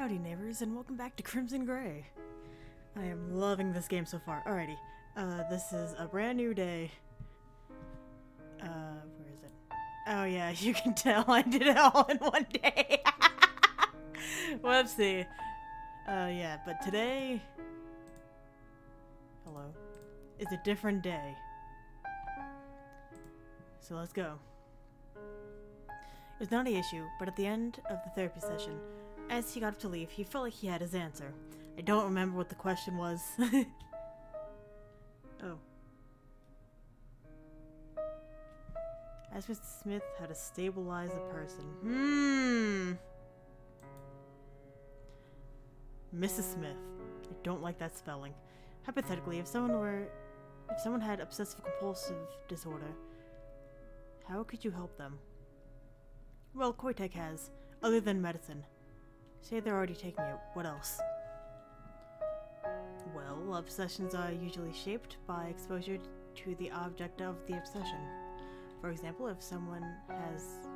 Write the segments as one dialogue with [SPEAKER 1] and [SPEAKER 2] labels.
[SPEAKER 1] Howdy Neighbors, and welcome back to Crimson Gray. I am loving this game so far. Alrighty, this is a brand new day. Where is it? Oh yeah, you can tell I did it all in one day. Whoopsie. Yeah, but today... Hello. Is a different day. So let's go. It was not an issue, but at the end of the therapy session, as he got up to leave, he felt like he had his answer. I don't remember what the question was. Oh. Ask Mr. Smith how to stabilize a person. Mrs. Smith. I don't like that spelling. Hypothetically, if someone had obsessive compulsive disorder, how could you help them? Well, Koitek has, other than medicine. Say they're already taking it. What else? Well, obsessions are usually shaped by exposure to the object of the obsession. For example, if someone has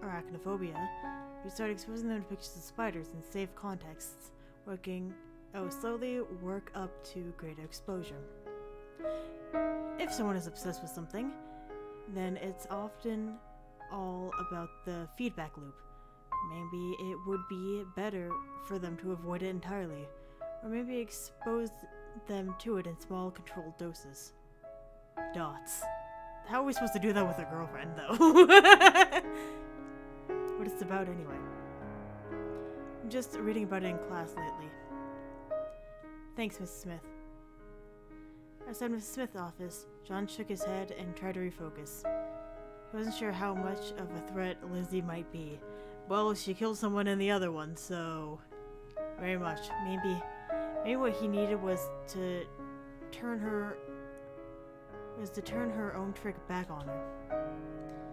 [SPEAKER 1] arachnophobia, you start exposing them to pictures of spiders in safe contexts, slowly work up to greater exposure. If someone is obsessed with something, then it's often all about the feedback loop. Maybe it would be better for them to avoid it entirely, or maybe expose them to it in small, controlled doses. Dots. How are we supposed to do that with a girlfriend, though? What it's about, anyway. I'm just reading about it in class lately. Thanks, Mrs. Smith. Outside Mrs. Smith's office, John shook his head and tried to refocus. He wasn't sure how much of a threat Lizzie might be. Well, she killed someone in the other one, so... Very much. Maybe what he needed was to turn her own trick back on her.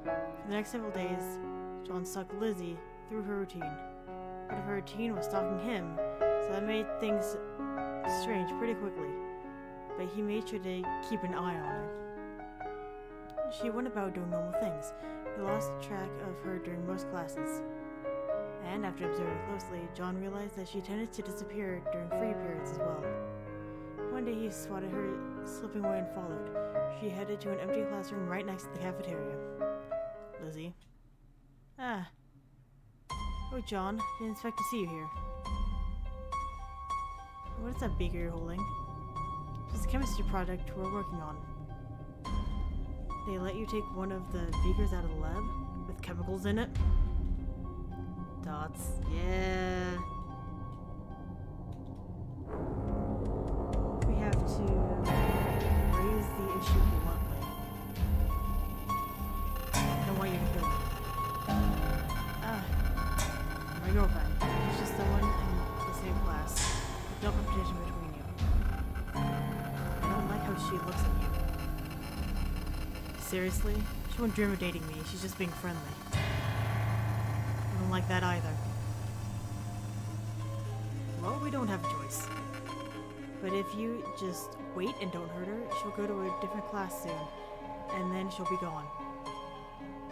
[SPEAKER 1] For the next several days, John stalked Lizzie through her routine. Part of her routine was stalking him, so that made things strange pretty quickly. But he made sure to keep an eye on her. She went about doing normal things, but lost track of her during most classes. And after observing closely, John realized that she tended to disappear during free periods as well. One day he spotted her slipping away and followed. She headed to an empty classroom right next to the cafeteria. Lizzie. Ah. Oh, John. Didn't expect to see you here. What is that beaker you're holding? It's a chemistry project we're working on. They let you take one of the beakers out of the lab with chemicals in it? Dots. Yeah. We have to raise the issue bluntly. I don't want you to kill her. My girlfriend. She's just someone in the same class. No competition between you. I don't like how she looks at you. Seriously? She won't dream of dating me. She's just being friendly. I don't like that either. Well, we don't have a choice. But if you just wait and don't hurt her, she'll go to a different class soon, and then she'll be gone.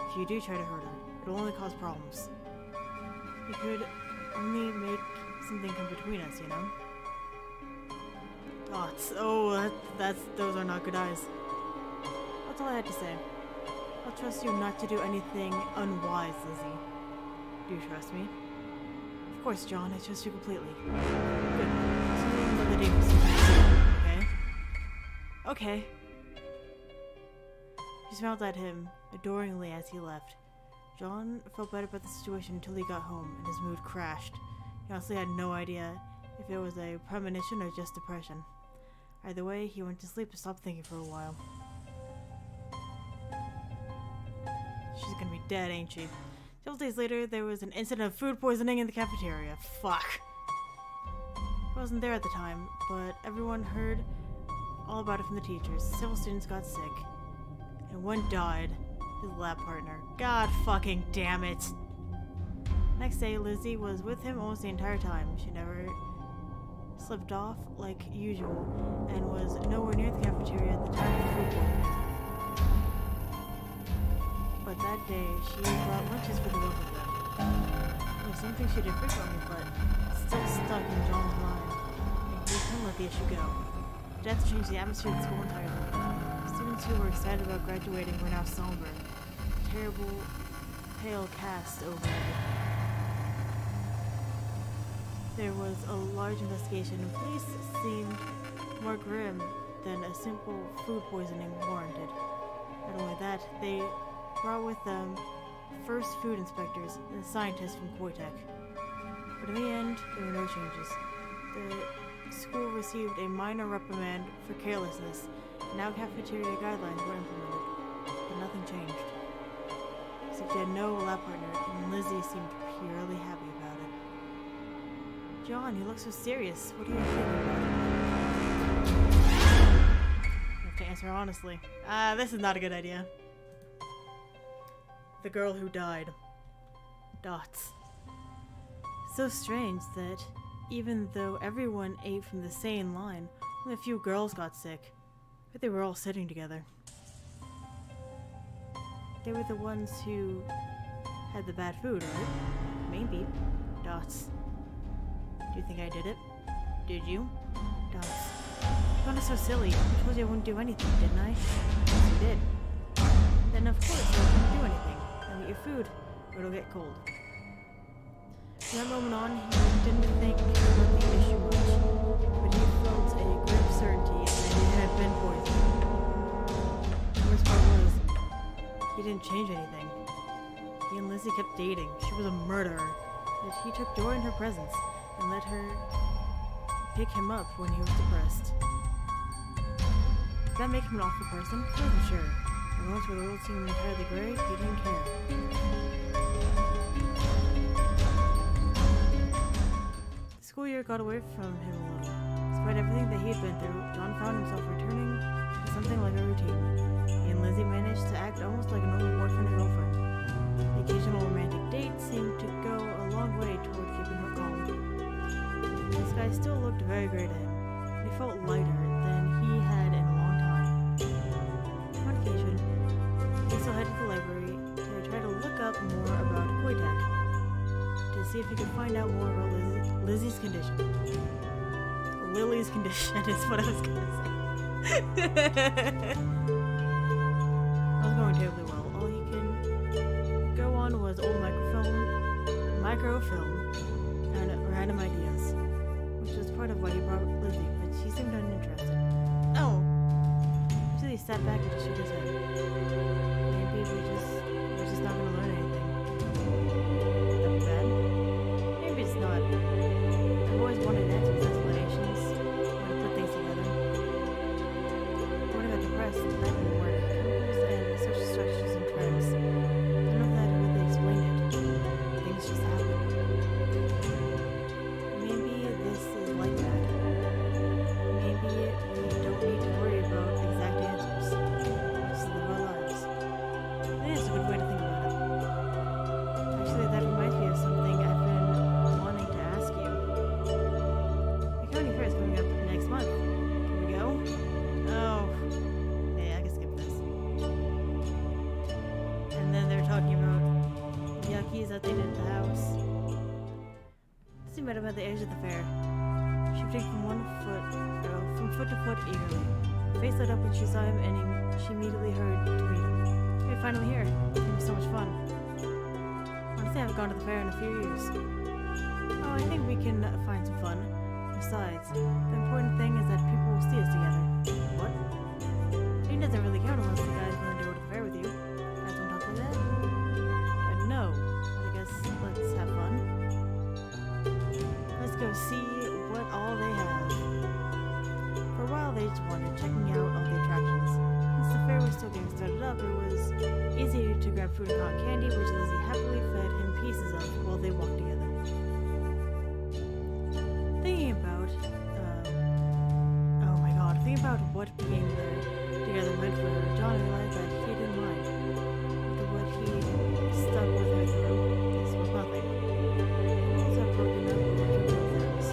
[SPEAKER 1] If you do try to hurt her, it'll only cause problems. It could only make something come between us, you know? Dots. Oh, those are not good eyes. That's all I had to say. I'll trust you not to do anything unwise, Lizzie. Do you trust me? Of course, John. I trust you completely. Good. So the day okay? Okay. She smiled at him adoringly as he left. John felt better about the situation until he got home, and his mood crashed. He honestly had no idea if it was a premonition or just depression. Either way, he went to sleep and stopped thinking for a while. She's gonna be dead, ain't she? Several days later, there was an incident of food poisoning in the cafeteria. Fuck. I wasn't there at the time, but everyone heard all about it from the teachers. Several students got sick, and one died. His lab partner. God fucking damn it. Next day, Lizzie was with him almost the entire time. She never slipped off like usual, and was nowhere near the cafeteria at the time of the food poisoning. But that day, she brought lunches for the both of them. There's something she did frequently, but still stuck in John's mind. And he couldn't let the issue go. Death changed the atmosphere of the school entirely. Students who were excited about graduating were now somber. A terrible, pale cast over everything. There was a large investigation, and police seemed more grim than a simple food poisoning warranted. Not only that, they brought with them first food inspectors and scientists from Koitek. But in the end, there were no changes. The school received a minor reprimand for carelessness, and now cafeteria guidelines were implemented, but nothing changed. Except she had no lab partner, and Lizzie seemed purely happy about it. John, you look so serious. What are you thinking about? You have to answer honestly. This is not a good idea. The girl who died. Dots. So strange that even though everyone ate from the same line, only a few girls got sick. But they were all sitting together. They were the ones who had the bad food, right? Maybe. Dots. Do you think I did it? Did you? Dots. John is so silly. I told you I wouldn't do anything, didn't I? Yes, you did. Then of course you wouldn't do anything. Now eat your food, or it'll get cold. From that moment on, he didn't think about the issue much, but he felt a grim certainty that it had been poisoned. The worst part was, he didn't change anything. He and Lizzie kept dating. She was a murderer. Yet he took joy in her presence and let her pick him up when he was depressed. Did that make him an awful person? I wasn't sure. At moments where the world seemed entirely gray, he didn't care. The school year got away from him a little. Despite everything that he had been through, John found himself returning to something like a routine. He and Lizzie managed to act almost like a normal boyfriend and girlfriend. The occasional romantic date seemed to go a long way toward keeping her calm. The sky still looked very gray to him, and he felt lighter than he had in a long time. On occasion, he still headed to the library to try to look up more about Koitek, to see if he could find out more about Lizzie's condition. Lily's condition is what I was gonna say. I was going terribly well. All he could go on was old microfilm, and random ideas, which was part of why he brought Lizzie, but she seemed uninterested. Oh! So he sat back and just shook his head. Maybe we're just not gonna learn anything. That be bad? Maybe it's not. I've always wanted answers, explanations, or to put things together. When I got depressed, that didn't work. Chemicals and social structures and trends. None of that really explained it. Things just happened. Maybe this is like that. Maybe we don't need to worry about exact answers. Just live our lives. It is a good way to think about it. Actually, that reminds me of something I've been wanting to ask you. The county fair is coming up next month. Can we go? Oh. Yeah, I can skip this. And then they're talking about yuckies that they did at the house. Lizzie met him at the edge of the fair, shifting from foot to foot eagerly. Her face lit up when she saw him, and she immediately hurried to meet him. You're finally here. It was so much fun. Honestly, I haven't gone to the fair in a few years. Oh, I think we can find some fun. Besides, the important thing is that people will see us together. What? It doesn't really count unless the guys want to go to the fair with you. Guys don't talk like that? No. I guess let's have fun. Let's go see what all they have. For a while they just wandered, checking out all the attractions. Since the fair was still getting started up, it was easy to grab food and cotton candy, which Lizzie happily fed him pieces of while they walked together. Thinking about what being there together meant for her, John realized that he didn't mind. After what he stuck with her through, this was nothing. He was broken up over trivial things.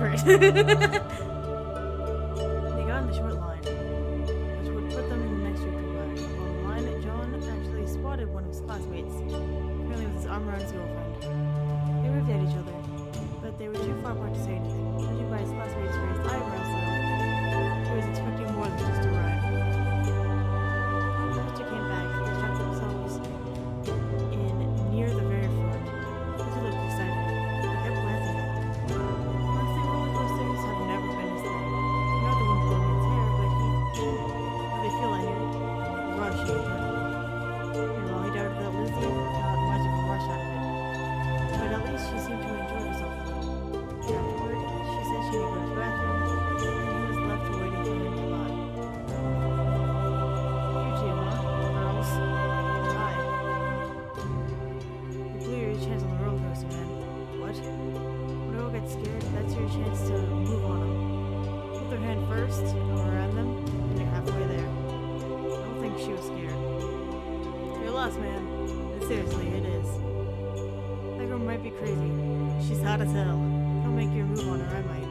[SPEAKER 1] it. They got in the short line, which would put them in the next group to ride. On the line, John actually spotted one of his classmates, currently with his arm around his girlfriend. They waved at each other, but they were too far apart to say anything. Judging by his classmate's raised eyebrows, though, he was expecting more than just a ride. When the poster came back, they strapped themselves in near the very front. Lizzie looked excited, but kept glancing at them. Honestly, roller coasters have never been his thing. You know the one blowing his hair, but he didn't really feel any rush in it. And while he doubted that Lizzie got much of a rush out of it, but at least she seemed to enjoy herself a little. Afterward, she said she needed to go to the bathroom, and he was left waiting for him nearby. You two, huh? Girls? Hi. You blew your chance on the roller coaster, man. What? When they all get scared, that's your chance to move on them. Put their hand first, go around them, and you're halfway there. I don't think she was scared. You're lost, man. And seriously, it is. That girl might be crazy. She's hot as hell. Don't make your move on her, I might.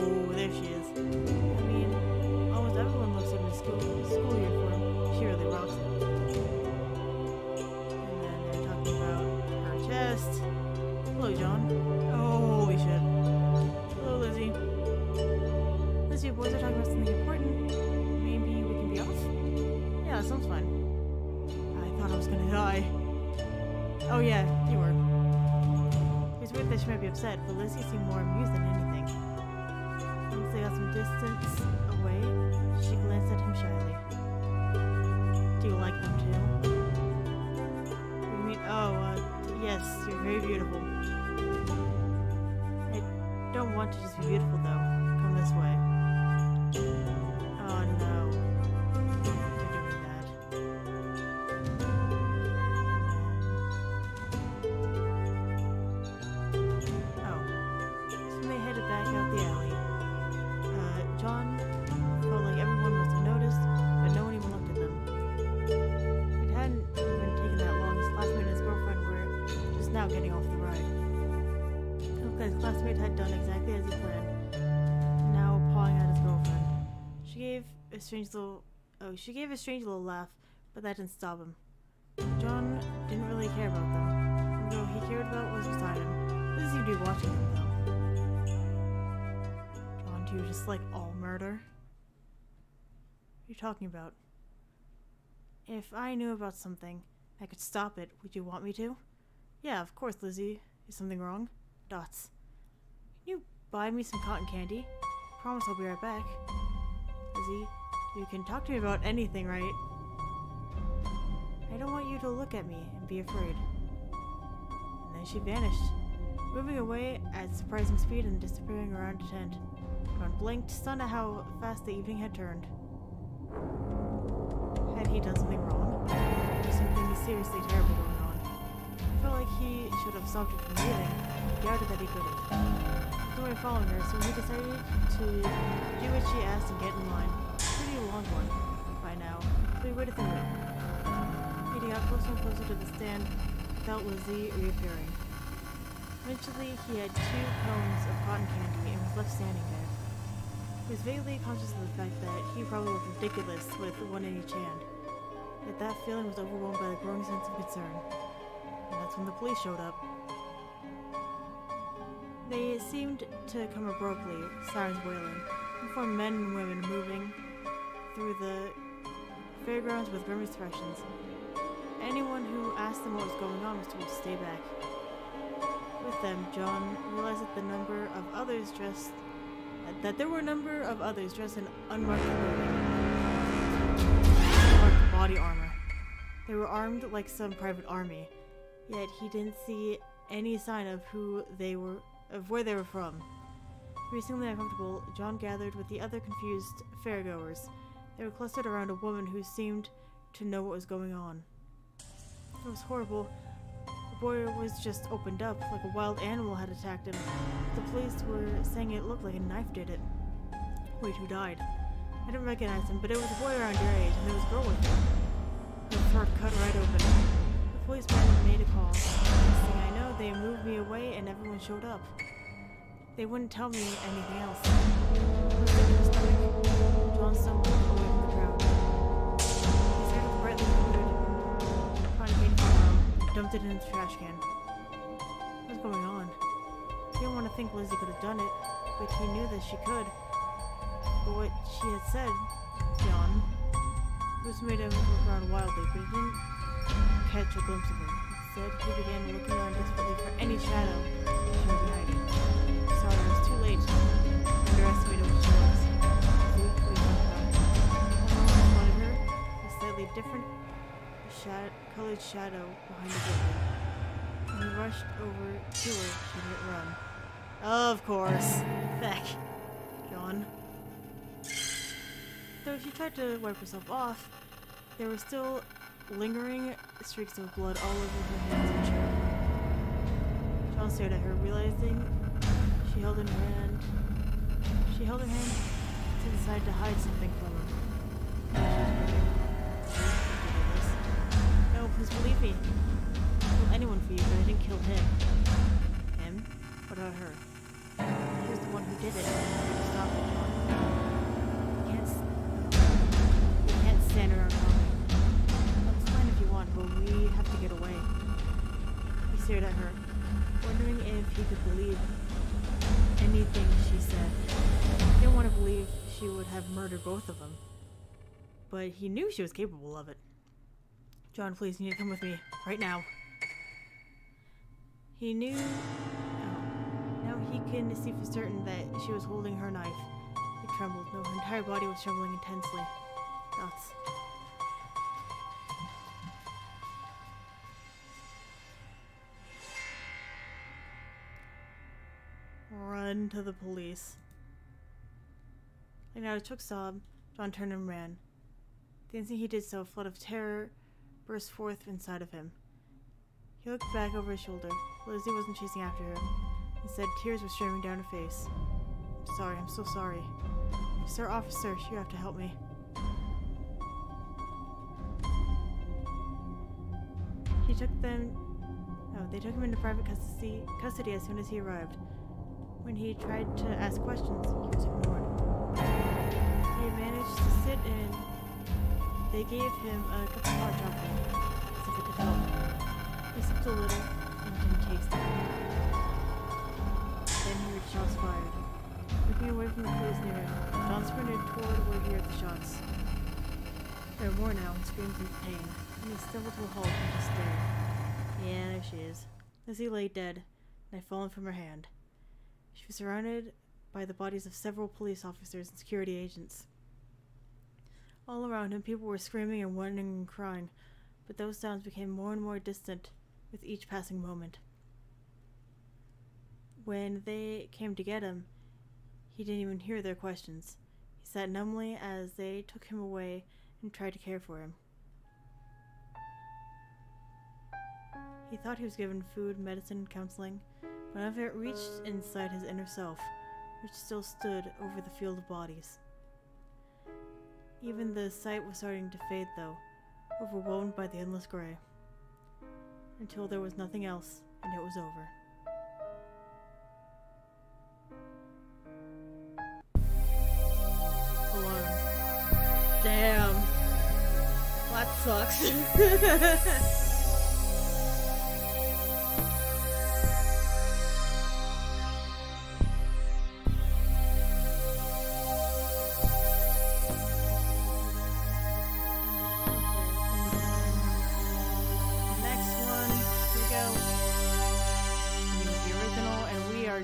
[SPEAKER 1] Oh, there she is. I mean, almost everyone looks in the school uniform. She really rocks it. And then they're talking about her chest. Hello, John. Oh, holy shit. Hello, Lizzie. Lizzie, you boys are talking about something important. Maybe we can be off? Yeah, that sounds fine. I thought I was gonna die. Oh yeah, you were. It was weird that she might be upset, but Lizzie seemed more amused than anything. Once they got some distance away, she glanced at him shyly. Do you like them too? What do you mean? Oh, yes, you're very beautiful. I don't want to just be beautiful though. Come this way. Oh no. You're doing that. Back out the alley. John felt like everyone must have noticed, but no one even looked at them. It hadn't even taken that long. His classmate and his girlfriend were just now getting off the ride. It looked like his classmate had done exactly as he planned, now pawing at his girlfriend. She gave a strange little laugh, but that didn't stop him. John didn't really care about them. And all he cared about was beside him. Lizzie seemed to be watching him though. You just like all murder? What are you talking about? If I knew about something, I could stop it. Would you want me to? Yeah, of course, Lizzie. Is something wrong? Dots. Can you buy me some cotton candy? Promise I'll be right back. Lizzie, you can talk to me about anything, right? I don't want you to look at me and be afraid. And then she vanished, moving away at surprising speed and disappearing around a tent. John blinked, stunned at how fast the evening had turned. Had he done something wrong? Or was something seriously terrible going on? He felt like he should have stopped her from leaving. He doubted that he could have. He went following her, so he decided to do what she asked and get in line. Pretty long one by now, so he waited through it. He got closer and closer to the stand without Lizzie reappearing. Eventually, he had 2 cones of cotton candy and was left standing there. He was vaguely conscious of the fact that he probably looked ridiculous with one in each hand. Yet that feeling was overwhelmed by the growing sense of concern. And that's when the police showed up. They seemed to come abruptly, sirens wailing, uniformed men and women moving through the fairgrounds with grim expressions. Anyone who asked them what was going on was told to stay back. With them, John realized that there were a number of others dressed in unmarked body armor. They were armed like some private army, yet he didn't see any sign of where they were from. Increasingly uncomfortable, John gathered with the other confused fairgoers. They were clustered around a woman who seemed to know what was going on. It was horrible. The boy was just opened up, like a wild animal had attacked him. The police were saying it looked like a knife did it. Wait, who died? I didn't recognize him, but it was a boy around your age, and there was a girl with him. Her throat cut right open. The policeman made a call. Next thing I know, they moved me away and everyone showed up. They wouldn't tell me anything else. John stumbled away from the crowd. He started brightly colored, trying to get and dumped it in the trash can. What's going on? He didn't want to think Lizzie could have done it, but he knew that she could. But what she had said, John, this made him look around wildly, but he didn't catch a glimpse of her. Instead, he began looking around desperately for any shadow she might be hiding. Sorry, it was too late. I underestimated what she was. See what he talked about. I spotted her, a slightly different colored shadow behind the building. When he rushed over to her, she didn't run. Of course. Feck. John. Though she tried to wipe herself off, there were still lingering streaks of blood all over her hands and shirt. John stared at her, realizing she held her hand to the side to hide something from him. No, please believe me. I'll kill anyone for you, but I didn't kill him. Him? What about her? She was the one who did it. Stop it, John. You can't stand around talking. That's fine if you want, but we have to get away. He stared at her, wondering if he could believe anything she said. He didn't want to believe she would have murdered both of them, but he knew she was capable of it. John, please, you need to come with me, right now. He knew... Now he can see for certain that she was holding her knife. It trembled. No, her entire body was trembling intensely. Thoughts. Run to the police. Like now a choke sob, John turned and ran. The instant he did so, a flood of terror burst forth inside of him. He looked back over his shoulder. Lizzie wasn't chasing after him. Instead, tears were streaming down her face. I'm sorry, I'm so sorry. Sir Officer, you have to help me. They took him into private custody as soon as he arrived. When he tried to ask questions, he was ignored. He managed to sit in. They gave him a cup of hot chocolate, as if it could help. He sipped a little and didn't taste it. Then he heard shots fired. Looking away from the police near him, John sprinted toward where he heard the shots. There were more now, and screams of pain, and he stumbled to a halt and just stared. Yeah, there she is. Lizzie lay dead, and had fallen from her hand. She was surrounded by the bodies of several police officers and security agents. All around him, people were screaming and whining and crying, but those sounds became more and more distant with each passing moment. When they came to get him, he didn't even hear their questions. He sat numbly as they took him away and tried to care for him. He thought he was given food, medicine, and counseling, but none of it reached inside his inner self, which still stood over the field of bodies. Even the sight was starting to fade, though, overwhelmed by the endless gray, until there was nothing else, and it was over. Alarm. Damn. That sucks.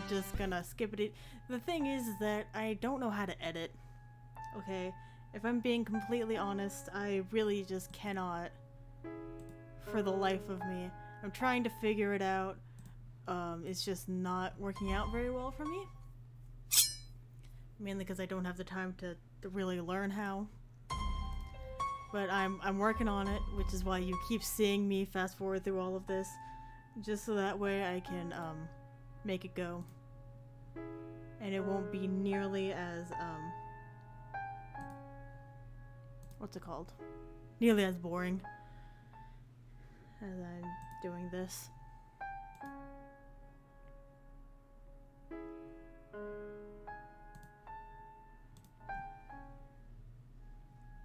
[SPEAKER 1] Just gonna skip it. The thing is that I don't know how to edit. Okay, if I'm being completely honest, I really just cannot for the life of me. I'm trying to figure it out. It's just not working out very well for me. Mainly because I don't have the time to really learn how. But I'm working on it, which is why you keep seeing me fast forward through all of this. Just so that way I can make it go. And it won't be nearly as, what's it called? Nearly as boring. as I'm doing this.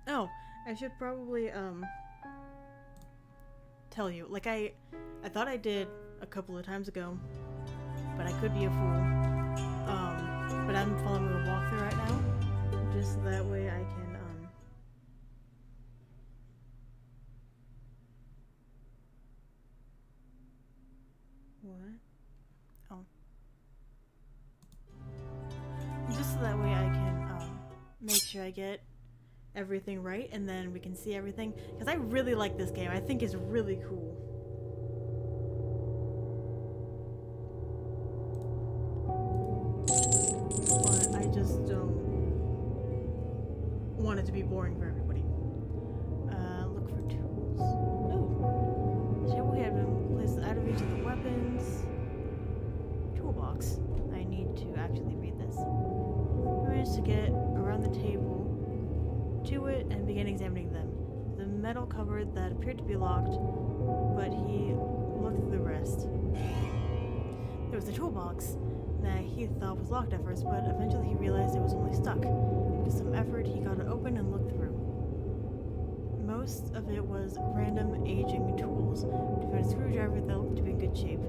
[SPEAKER 1] Oh, I should probably tell you. Like I thought I did a couple of times ago, but I could be a fool. But I'm following a walkthrough right now, just that way I can what? Oh. Just so that way I can make sure I get everything right, and then we can see everything. Because I really like this game. I think it's really cool. But I just don't want it to be boring for everybody. Look for tools. Ooh. The table had been placed out of reach of the weapons. Toolbox. I need to actually read this. I managed to get around the table to it and began examining them. The metal cupboard that appeared to be locked, but he looked through the rest. There was a toolbox that he thought was locked at first, but eventually he realized it was only stuck. With some effort, he got it open and looked through. Most of it was random aging tools. He found a screwdriver that looked to be in good shape.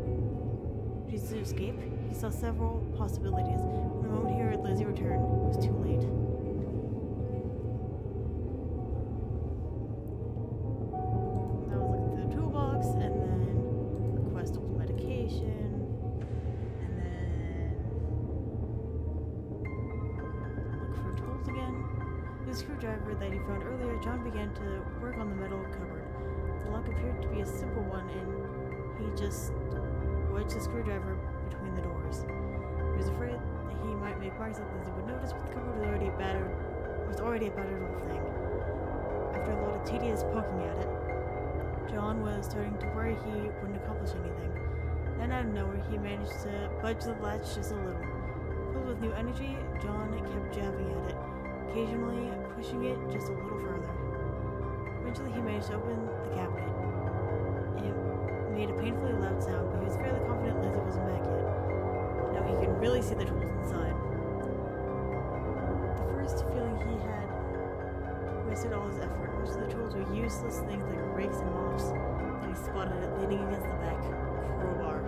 [SPEAKER 1] Did he escape? He saw several possibilities. The moment he heard Lizzie return, it was too late. I was looking through the toolbox, and then request old medication, and then look for tools again. The screwdriver that he found earlier, John began to work on the metal cupboard. The lock appeared to be a simple one, and he just wedged the screwdriver between the doors. He was afraid that he might make marks that Lizzie would notice, but the cupboard was already a battered old thing. After a lot of tedious poking at it, John was starting to worry he wouldn't accomplish anything. Then out of nowhere, he managed to budge the latch just a little. Filled with new energy, John kept jabbing at it, occasionally pushing it just a little further. Eventually, he managed to open the cabinet. It made a painfully loud sound, but he was fairly confident Lizzie wasn't back yet. Now he could really see the tools inside. The first feeling he had wasted all his effort. Most of the tools were useless things like rakes and mops. Then he spotted it leaning against the back crowbar. It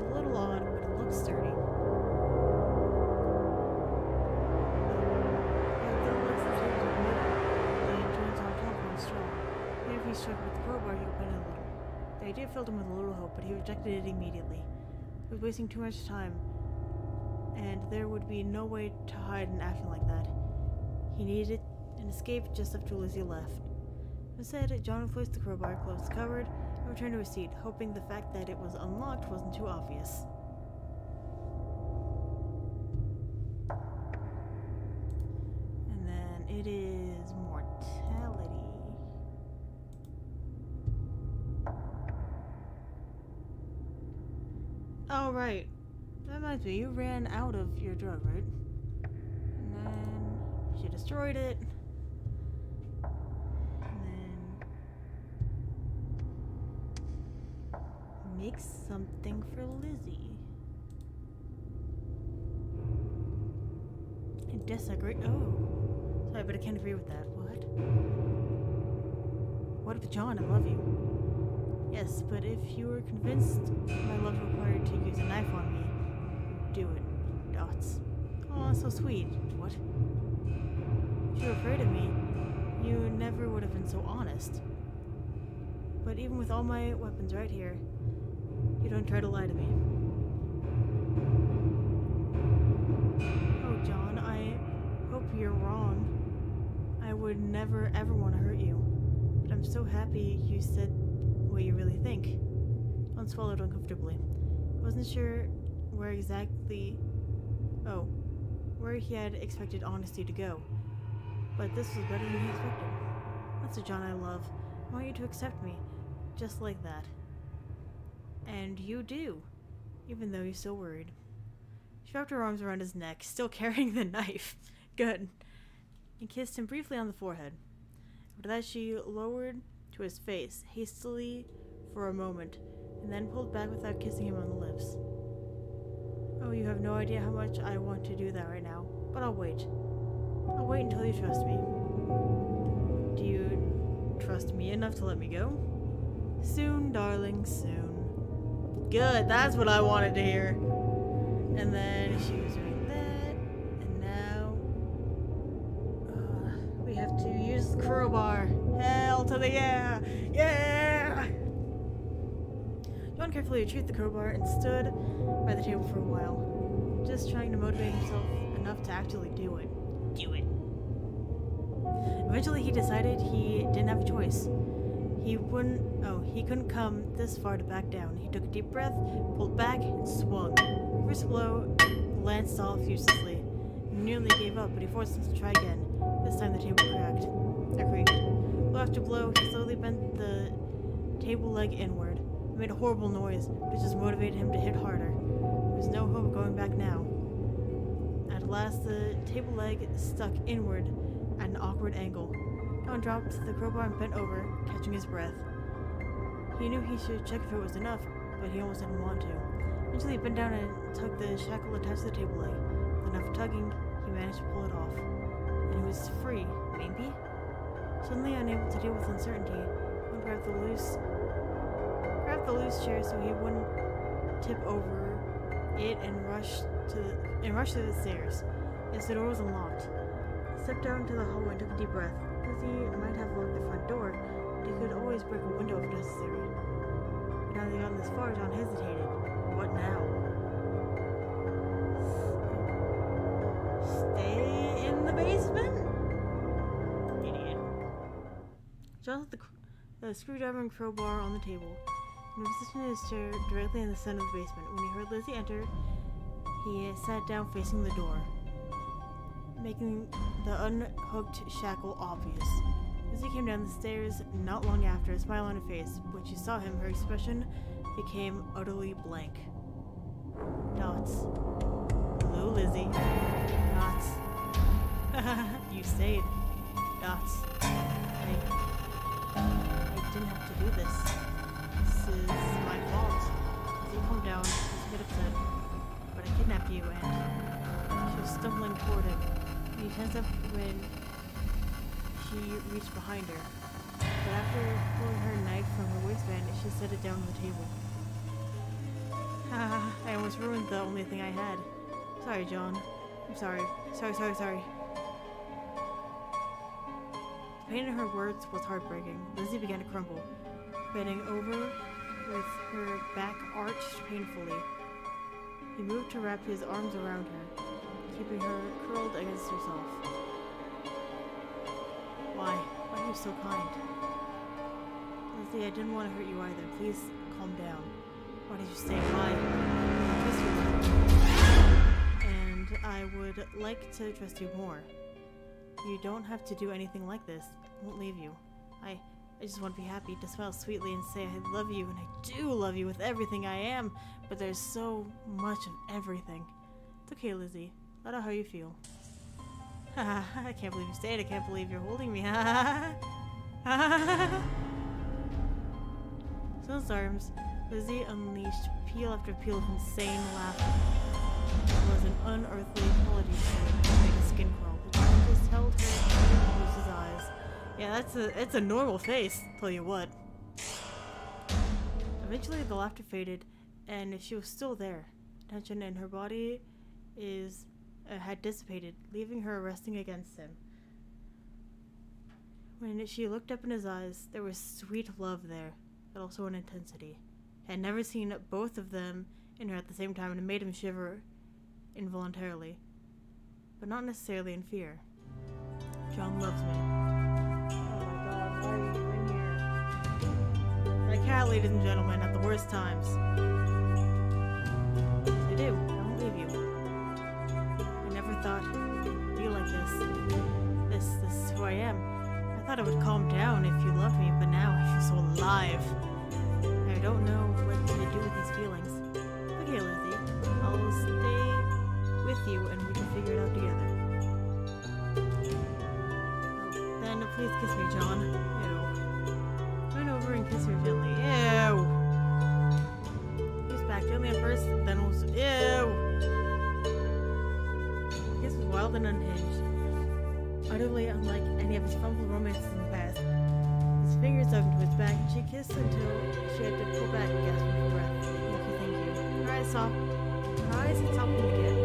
[SPEAKER 1] was a little odd, but it looked sturdy. Even if he struck with the crowbar, he could bend it a little. The idea filled him with a little hope, but he rejected it immediately. He was wasting too much time, and there would be no way to hide in acting like that. He needed an escape just after Lizzie left. Instead, John replaced the crowbar, closed the cupboard, and returned to his seat, hoping the fact that it was unlocked wasn't too obvious. And then it is mortality. Oh, right. That reminds me, you ran out of your drug, right? And then she destroyed it. And then make something for Lizzie. And desecrate. Oh. Sorry, but I can't agree with that. What? What if John, I love you? Yes, but if you were convinced my love required to use a knife on me, do it. Dots. Oh, so sweet. What? If you were afraid of me, you never would have been so honest. But even with all my weapons right here, you don't try to lie to me. Oh, John, I hope you're wrong. I would never ever want to hurt you. But I'm so happy you said what you really think. John swallowed uncomfortably. I wasn't sure where he had expected honesty to go. But this was better than he expected. That's the John I love. I want you to accept me. Just like that. And you do. Even though you're still worried. She wrapped her arms around his neck, still carrying the knife. Good. And kissed him briefly on the forehead. After that, she lowered to his face, hastily for a moment, and then pulled back without kissing him on the lips. Oh, you have no idea how much I want to do that right now, but I'll wait. I'll wait until you trust me. Do you trust me enough to let me go? Soon, darling, soon. Good, that's what I wanted to hear. And then she was doing that, and now we have to use the crowbar. Hell to the yeah! Yeah! John carefully retrieved the crowbar and stood by the table for a while, just trying to motivate himself enough to actually do it. Eventually he decided he didn't have a choice. He couldn't come this far to back down. He took a deep breath, pulled back, and swung. First blow glanced off uselessly. He nearly gave up, but he forced himself to try again. This time the table creaked. Blow after blow, he slowly bent the table leg inward. It made a horrible noise, but it just motivated him to hit harder. There was no hope of going back now. At last, the table leg stuck inward at an awkward angle. John dropped the crowbar and bent over, catching his breath. He knew he should check if it was enough, but he almost didn't want to. Eventually he bent down and tugged the shackle attached to the table leg. With enough tugging, he managed to pull it off. And he was free, maybe? Suddenly unable to deal with uncertainty, he grabbed the loose chair so he wouldn't tip over it and rushed to the stairs. Yes, the door was unlocked. He stepped out into the hallway and took a deep breath. He might have locked the front door, but he could always break a window if necessary. But now they got this far, John hesitated. What now? Stay in the basement? Idiot. John set the screwdriver and crowbar on the table, and positioned his chair directly in the center of the basement. When he heard Lizzie enter, he sat down facing the door, making the unhooked shackle obvious. Lizzie came down the stairs not long after, a smile on her face. When she saw him, her expression became utterly blank. Dots. Hello, Lizzie. Dots. You stayed. Dots. I didn't have to do this. This is my fault. Lizzie calmed down. She was a bit upset. But I kidnapped you, and she was stumbling toward him. He tensed up when she reached behind her. But after pulling her knife from her waistband, she set it down on the table. I almost ruined the only thing I had. Sorry, John. I'm sorry. Sorry. The pain in her words was heartbreaking. Lizzie began to crumble, bending over with her back arched painfully. He moved to wrap his arms around her, keeping her curled against herself. Why are you so kind? Lizzie, I didn't want to hurt you either. Please calm down. Why did you stay alive? I trust you, and I would like to trust you more. You don't have to do anything like this. I won't leave you. I just want to be happy, to smile sweetly and say I love you, and I do love you with everything I am, but there's so much of everything. It's okay, Lizzie. Let out how you feel. I can't believe you stayed. I can't believe you're holding me. Those arms, Lizzie unleashed peal after peal of insane laughter. It was an unearthly quality to it, made his skin crawl. The just held her and closed his eyes. Yeah, it's a normal face, tell you what. Eventually the laughter faded, and she was still there. Tension in her body had dissipated, leaving her resting against him. When she looked up in his eyes, there was sweet love there, but also an intensity. He had never seen both of them in her at the same time, and it made him shiver involuntarily, but not necessarily in fear. John loves me. Oh my god, why are you in here? My cat, ladies and gentlemen, at the worst times. I do. I won't leave you. I never thought it'd be like this. This is who I am. I thought it would calm down if you loved me, but now I feel so alive. I don't know what to do with these feelings. Okay, Lizzie, I'll stay with you and we can figure it out together. Oh, then please kiss me, John. Ew. wild and unhinged, utterly unlike any of his fumbled romances in the past. His fingers dug into his back, and she kissed until she had to pull back, gasping for breath. Thank you. Her eyes had softened again.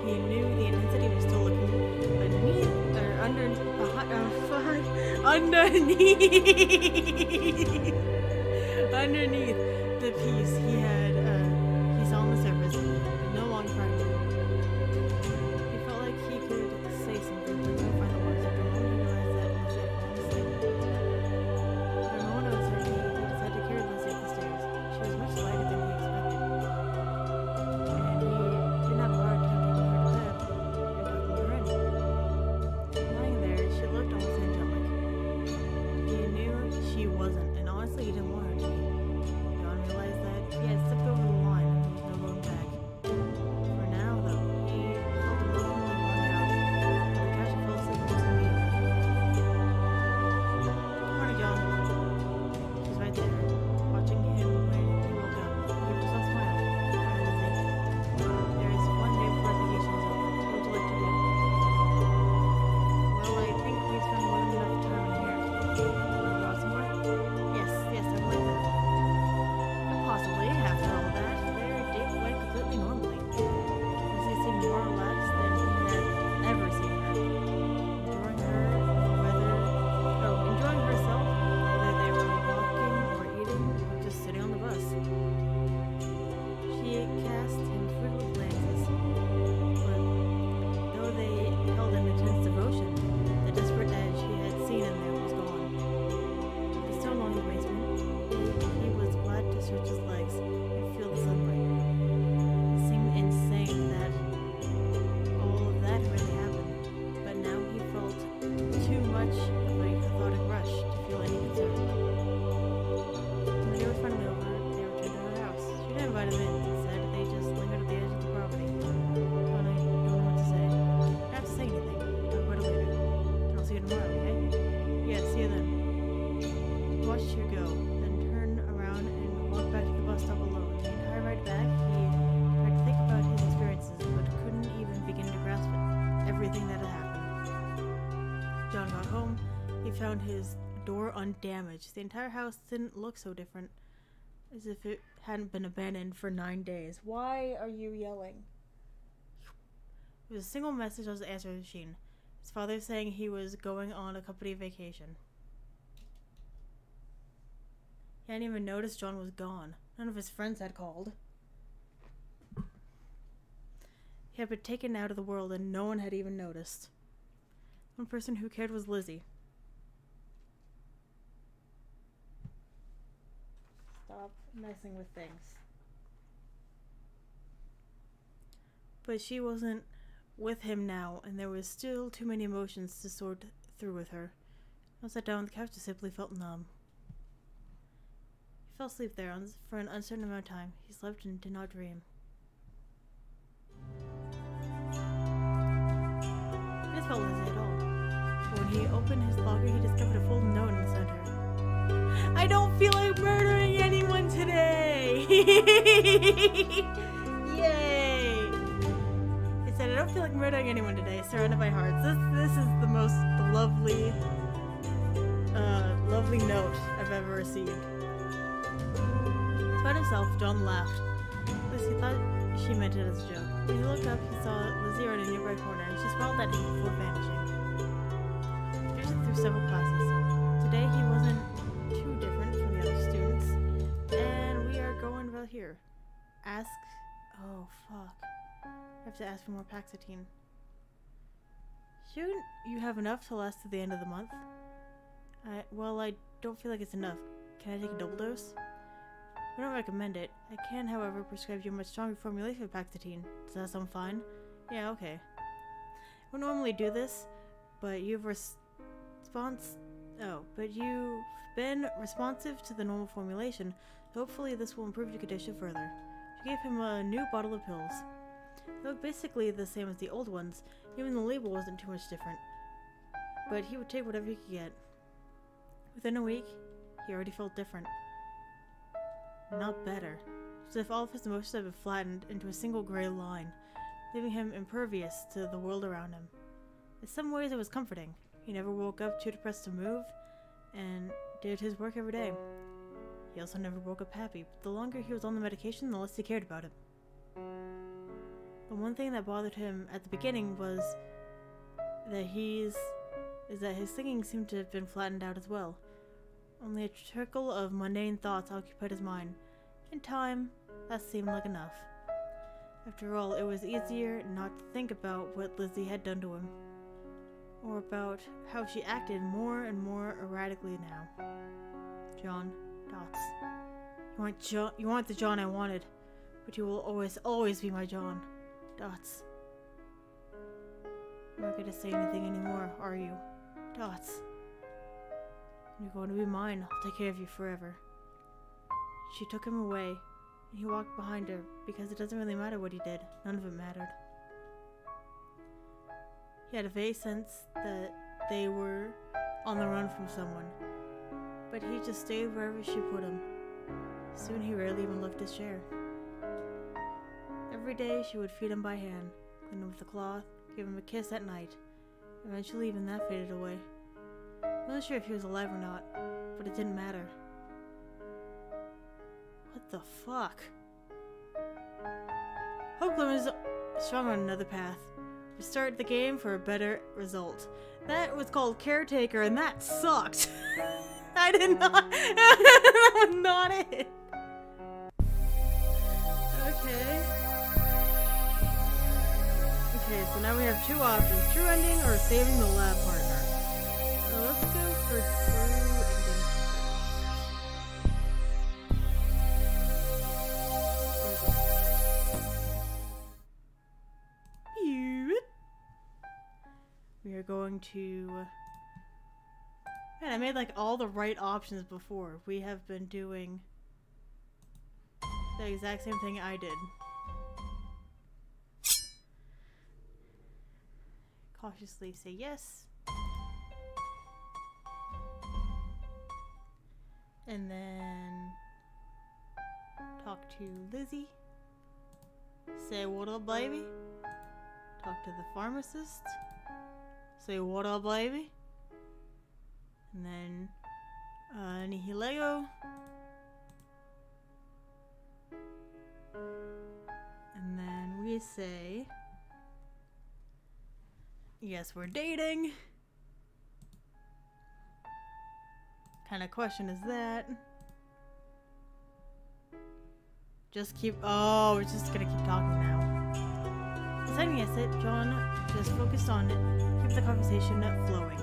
[SPEAKER 1] He knew the intensity was still looking beneath, or underneath the peace he saw on the surface, and no longer frightened him. He felt like he could say something, but couldn't find the words. After a moment, he realized that Lucy had fallen asleep. After a moment of uncertainty, he decided to carry Lucy up the stairs. She was much lighter than he expected, and he didn't have a hard time taking her to bed and tucking her in. Lying there, she looked almost angelic. He knew she wasn't, and honestly, he didn't want her to be. John realized that he had stepped over the line and there was no going back. For now, though, he felt emotionally worn out. On the couch, he fell asleep almost immediately. Morning, John. She was right there, watching him when he woke up. He gave herself a smile. Rather than think, there is one day before vacation is over. What would you like to do? Well, I think we spent more than enough time in here. Want to go out somewhere? Yes, I would like that. Possibly, after all that, their date went completely normally. Lucy seemed more relaxed than he had ever seen her. Enjoying herself, whether they were walking or eating or just sitting on the bus. She cast him fruitless glances, but though they held an intense devotion, the desperate edge he had seen in them was gone. He still along the basement. He was glad to stretch his legs and feel the sunlight. It seemed insane that all of that really happened, but now he felt too much of a cathartic rush to feel any concern. When the day was finally over, they returned to her house. She didn't invite him in. Instead, they just lingered at the edge of the property. John, I don't know what to say. I don't have to say anything. Talk about it later. And I'll see you tomorrow, okay? Yeah, see you then. He watched her go, then turn around and walk back to the bus stop alone. The entire ride back, he tried to think about his experiences, but couldn't even begin to grasp everything that had happened. John got home. He found his door undamaged. The entire house didn't look so different, as if it hadn't been abandoned for 9 days. Why are you yelling? It was a single message on his answer machine. His father saying he was going on a company vacation. He hadn't even noticed John was gone. None of his friends had called. He had been taken out of the world and no one had even noticed. One person who cared was Lizzie. Stop messing with things. But she wasn't with him now, and there was still too many emotions to sort through with her. I sat down on the couch and simply felt numb. He fell asleep there for an uncertain amount of time. He slept and did not dream. He didn't felt Lizzie at all. But when he opened his locker, he discovered a folded note in the center. I don't feel like murdering anyone today! Yay! It said, I don't feel like murdering anyone today, surrounded by hearts. This is the most lovely note I've ever received. Despite himself, John laughed. Lucy thought she meant it as a joke. When he looked up, he saw Lizzie in a nearby corner, and she smiled at him before vanishing. They drifted through several classes. Today, he wasn't too different from the other students, and we are going about here. Oh, fuck. I have to ask for more Paxatine. Shouldn't you have enough to last to the end of the month? Well, I don't feel like it's enough. Can I take a double dose? I don't recommend it. I can, however, prescribe you a much stronger formulation of Paxatine. Does that sound fine? Yeah, okay. I would normally do this, but you've been responsive to the normal formulation, so hopefully this will improve your condition further. She gave him a new bottle of pills. They looked basically the same as the old ones, even the label wasn't too much different. But he would take whatever he could get. Within a week, he already felt different. Not better. As if all of his emotions had been flattened into a single gray line. leaving him impervious to the world around him. In some ways, it was comforting. He never woke up too depressed to move, and did his work every day. He also never woke up happy, but the longer he was on the medication, the less he cared about it. The one thing that bothered him at the beginning was that his thinking seemed to have been flattened out as well. Only a trickle of mundane thoughts occupied his mind. In time, that seemed like enough. After all, it was easier not to think about what Lizzie had done to him, or about how she acted more and more erratically now. John, Dots. You weren't the John I wanted, but you will always be my John. Dots. You're not going to say anything anymore, are you? Dots. You're going to be mine. I'll take care of you forever. She took him away, and he walked behind her, because it doesn't really matter what he did. None of it mattered. He had a vague sense that they were on the run from someone, but he just stayed wherever she put him. Soon he rarely even left his chair. Every day she would feed him by hand, clean him with a cloth, give him a kiss at night. Eventually even that faded away. I wasn't sure if he was alive or not, but it didn't matter. What the fuck? Hope Lim is strong on another path. Restart the game for a better result. That was called Caretaker, and that sucked. I did not. That was not it. Okay. Okay, so now we have two options: true ending or saving the lab partner. So let's go for true ending. We are going to... Man, I made like all the right options before. We have been doing the exact same thing I did. Cautiously say yes. And then talk to Lizzie. Say what up, baby. Talk to the pharmacist. Say what up, baby. And then Nihilego. And then we say, yes, we're dating. Kind of question is that? Just keep, oh, we're just gonna keep talking now. Deciding yes it, John just focused on keep the conversation flowing.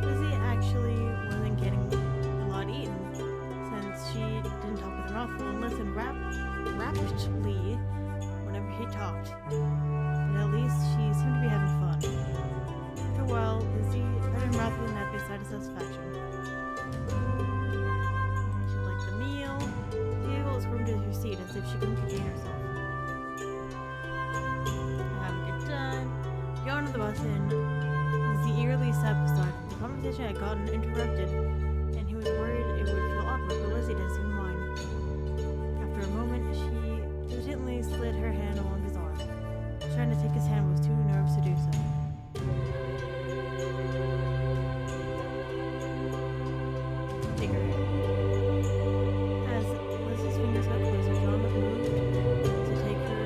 [SPEAKER 1] Lizzie actually wasn't getting a lot eaten, since she didn't talk with her mouth full and listen rapidly whenever he talked. But at least she seemed to be having fun. After a while, Lizzie had her mouth full and happy sighed of satisfaction. She liked the meal. The eagle squirmed to her seat as if she couldn't contain herself. Have a good time. Got on the bus and Lizzie eagerly sat beside him. The conversation had gotten interrupted, and he was worried it would feel awkward, but Lizzie didn't seem to mind. After a moment, she gently slid her hand along his arm. Trying to take his hand was too nervous to do so. Take her hand. As Lizzie's fingers got closer, John moved to take her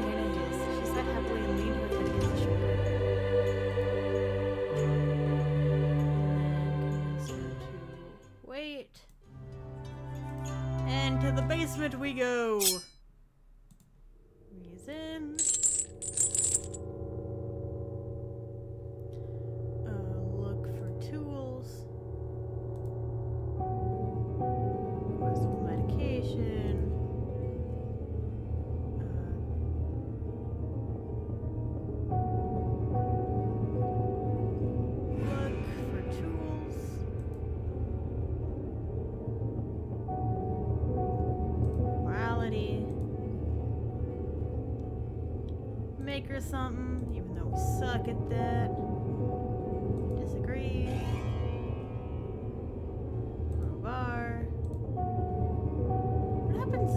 [SPEAKER 1] hand in his. She sat happily and leaned her head against his shoulder. Wait. And to the basement we go. He's in. Look for tools. Some medication. Look for tools. Morality. Make her something, even though we suck at that. Disagree. Crowbar. What happens?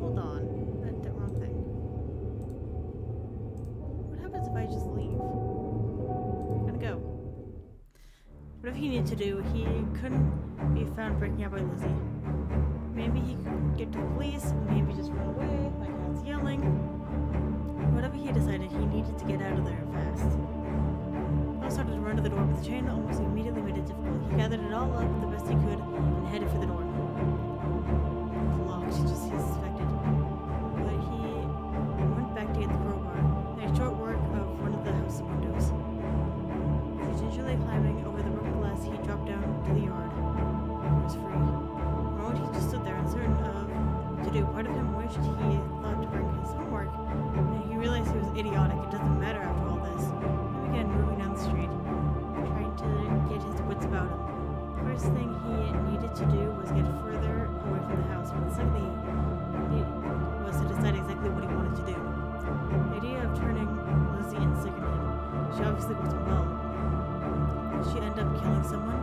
[SPEAKER 1] Hold on. That's the wrong thing. whatever he needed to do, he couldn't be found breaking out by Lizzie. Maybe he could get to the police, maybe just run away, like cats yelling. Whatever he decided, he needed to get out of there fast. He started to run to the door, but the chain almost immediately made it difficult. He gathered it all up the best he could and headed for the door. It's locked, just he suspected. But he went back to get the crowbar. They had short work of one of the house windows. Gingerly climbing over the broken glass, he dropped down to the yard. He was free. For a moment, he just stood there, uncertain of what to do. Part of him wished he thought to bring his homework, and he realized he was idiotic. It doesn't matter after all this. He began moving down the street, trying to get his wits about him. The first thing he needed to do was get further away from the house, but the second thing he was to decide exactly what he wanted to do. The idea of turning Lizzie in sickened him. She obviously wasn't well. She ended up killing someone.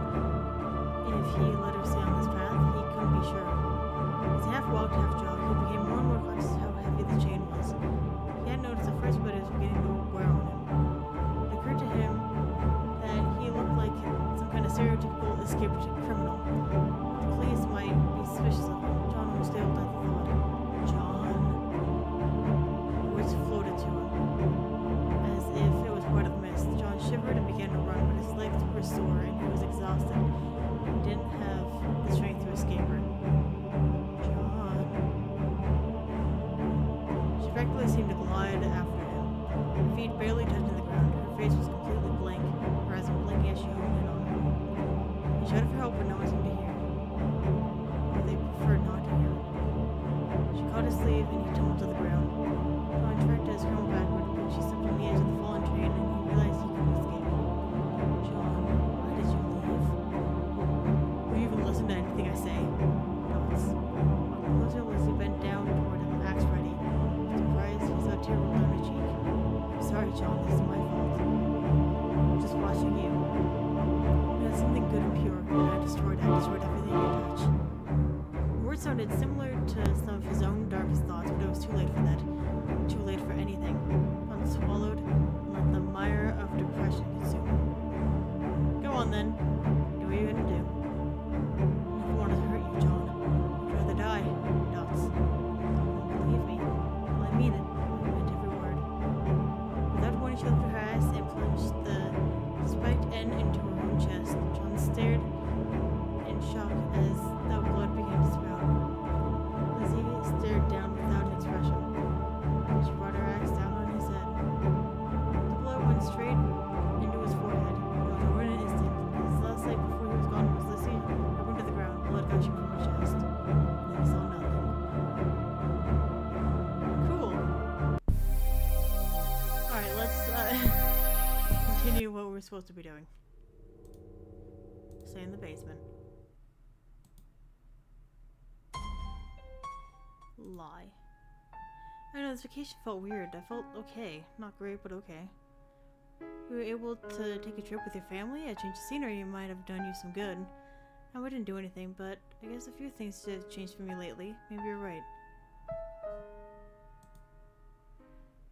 [SPEAKER 1] If he let her stay on this path, he couldn't be sure. As he half walked, half jogged, he became more and more conscious of how heavy the chain was. He hadn't noticed at first, but it was beginning to wear on him. It occurred to him that he looked like some kind of stereotypical escaped criminal. The police might be suspicious of him. John almost failed at the thought. John. Words floated to him, as if it was part of the mist. John shivered and began to run, but his legs were sore and he was exhausted. He didn't have the strength to escape her. John. She practically seemed to glide after him. Her feet barely touching the ground. Her face was completely blank, her eyes were blinking as she honed in on him. He shouted for help, but no one seemed to hear. Or they preferred not to hear. She caught his sleeve and he tumbled to the ground. John tried to scramble backward, but she stepped on the edge of the fallen train and he realized he couldn't escape. John, why did you leave? Will you even listen to anything I say? Dots. Closer, Lizzie bent down toward him, axe ready. Surprised, he saw a tear roll down her cheek. I'm sorry, John, this is my fault. I'm just watching you. You had something good and pure, and I destroyed everything you touch. The words sounded similar to some of his own darkest thoughts, but it was too late for that. Too late for anything. John swallowed and let the mire of depression consume him. Go on then. Do what you're gonna do. I never wanted to hurt you, John. I'd rather die. Dots. Don't believe me. Well, I mean it. I meant every word. Without warning, she lifted her ass and plunged the spiked end into her own chest. John stared in shock as the blood began to spout. Lizzie stared down without an expression. She brought her axe down on his head. The blow went straight into his forehead. It was over in an instant. His last sight before he was gone was Lizzie dropping to the ground, blood gushing from her chest. And then he saw nothing. Cool. Alright, let's continue what we're supposed to be doing. Stay in the basement. Lie. I know, this vacation felt weird. I felt okay. Not great, but okay. You were able to take a trip with your family? A change of scenery might have done you some good. I wouldn't do anything, but I guess a few things have changed for me lately. Maybe you're right.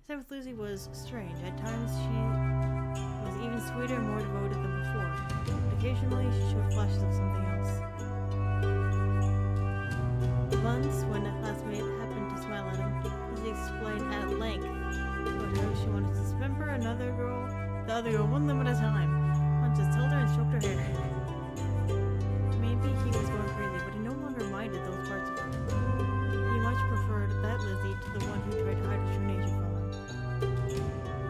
[SPEAKER 1] Time with Lizzie was strange. At times, she was even sweeter and more devoted than before. Occasionally, she showed flashes of something else. Once, when a classmate happened to smile at him, Lizzie explained at length about how she wanted to remember another girl, the other girl, one limit at a time. One just held her and stroked her hair. Maybe he was going crazy, but he no longer minded those parts of her. He much preferred that Lizzie to the one who tried to hide her true nature from him. He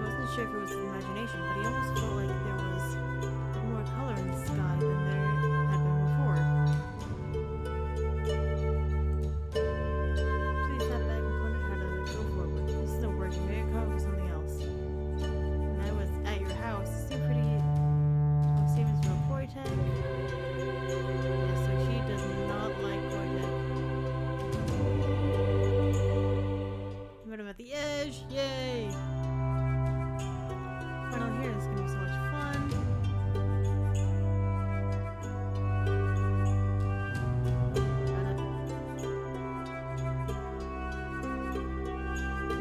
[SPEAKER 1] wasn't sure if it was his imagination, but he almost felt like there was more color in the sky than there had been before. So he sat back and pondered how to go forward. This isn't working, maybe I come up with something else. And I was at your house. It seemed pretty... Stevens from Poitec. Yeah, so she does not like Poitec. Met him at the edge. Yay! Finally here, this is gonna be so much fun.